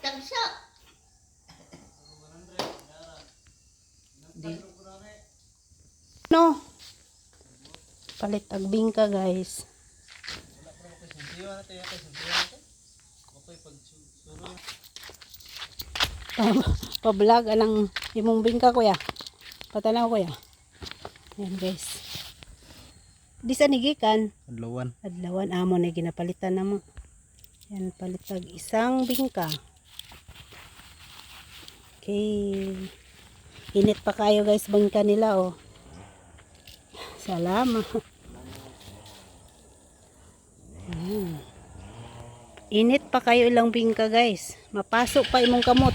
palitag siya. Di. No. Palit agbing ka guys. Pa-vlog anang imong bingka kuya. Patanaw kuya. Yan guys. Di sa nigikan. Adlawan amo na ginapalitan namo. Yan palitag isang bingka. Okay. Init pa kayo guys bangka nila oh. Salamat. Init pa kayo ilang bingka guys. Mapasok pa imong kamot.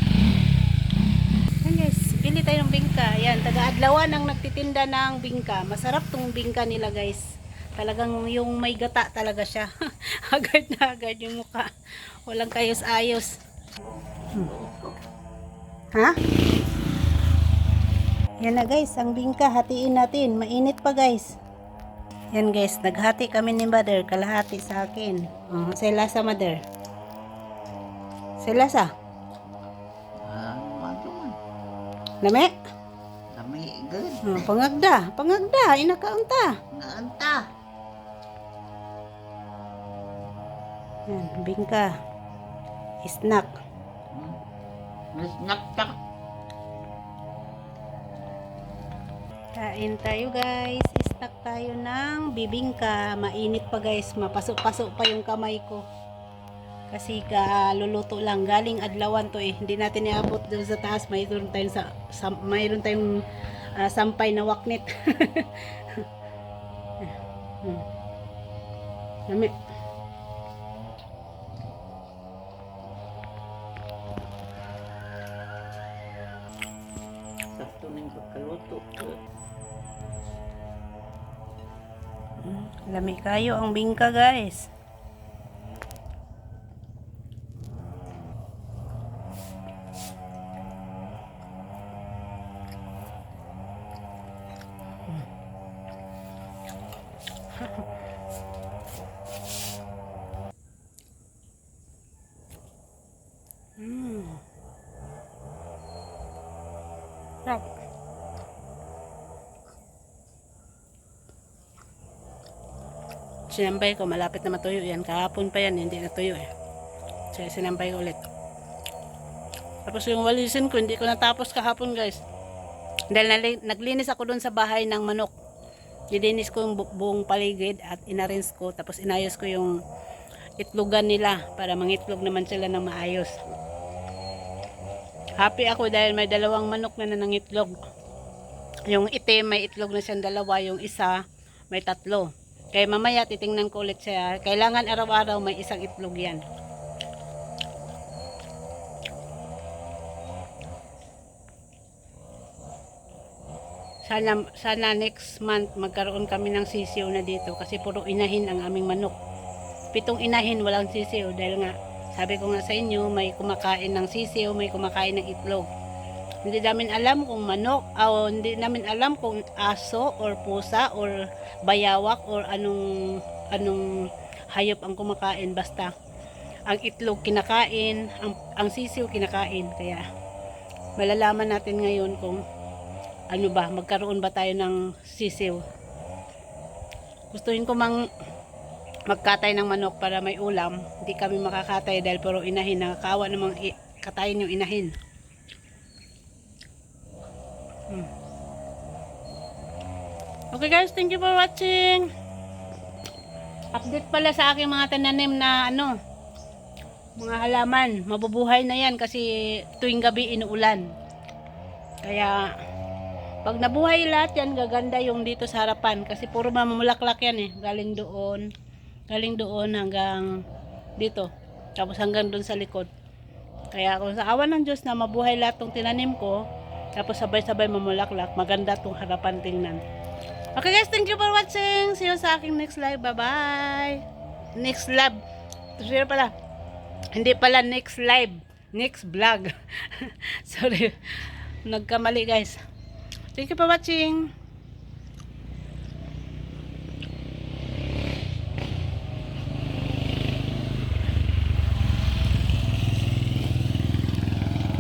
Yan guys, pili tayo ng bingka. Yan, taga-adlawan ang nagtitinda ng bingka. Masarap tong bingka nila guys. Talagang yung may gata talaga siya. Agad na agad yung mukha. Walang kayos-ayos. Ha? Yan na guys, ang bingka hatiin natin. Mainit pa guys. Yan guys, naghati kami ni mother. Kalahati sa akin. Sa lasa mother. Sa lasa. Lami? Lami, good. Pangagda. Pangagda. Inakaunta. Naanta. Yan, bingka. Snack. Nasnaktak. Kain tayo guys. Snack tayo ng bibingka. Mainit pa guys. Mapasok-pasok pa yung kamay ko. Kasi luluto lang. Galing adlawan to eh. Hindi natin iabot doon sa taas. Mayroon tayong sampay na waknit. Dami. Sakto na yung pagkaluto. Lami kayo ang bingka guys. Sarap. Sinampay ko, malapit na matuyo yan. Kahapon pa yan, hindi natuyo eh. So, sinampay ko ulit. Tapos yung walisin ko, hindi ko natapos kahapon guys. Dahil naglinis ako doon sa bahay ng manok. Nilinis ko yung buong paligid at inarins ko. Tapos inayos ko yung itlogan nila para mangitlog naman sila ng maayos. Happy ako dahil may dalawang manok na nangitlog. Yung itim may itlog na siyang dalawa, yung isa may 3. Kaya mamaya titingnan ko ulit siya. Kailangan araw-araw may isang itlog yan. Sana next month magkaroon kami ng sisiw na dito. Kasi puro inahin ang aming manok. 7 inahin walang sisiw. Dahil nga, sabi ko nga sa inyo, may kumakain ng sisiw, may kumakain ng itlog. Hindi namin alam kung manok, o hindi namin alam kung aso or pusa or bayawak or anong hayop ang kumakain. Basta ang itlog kinakain, ang sisiw kinakain. Kaya malalaman natin ngayon kung ano ba, magkaroon ba tayo ng sisiw. Gustuhin ko magkatay ng manok para may ulam. Hindi kami makakatay dahil puro inahin. Nakakawa namang katayin yung inahin. Okay guys, thank you for watching. Update pala sa aking mga tananim na mga halaman. Mabubuhay na yan kasi tuwing gabi inuulan. Kaya pag nabuhay lahat yan, gaganda yung dito sa harapan. Kasi puro mamulaklak yan eh. Galing doon hanggang dito. Tapos hanggang doon sa likod. Kaya kung sa awan ng Diyos na mabuhay lahat ng tinanim ko, tapos sabay-sabay mamulaklak, maganda tong harapan tingnan. Okay guys, thank you for watching. See you sa aking next live. Bye-bye. Next live. Sorry pala. Hindi pala next live. Next vlog. Sorry. Nagkamali guys. Thank you for watching.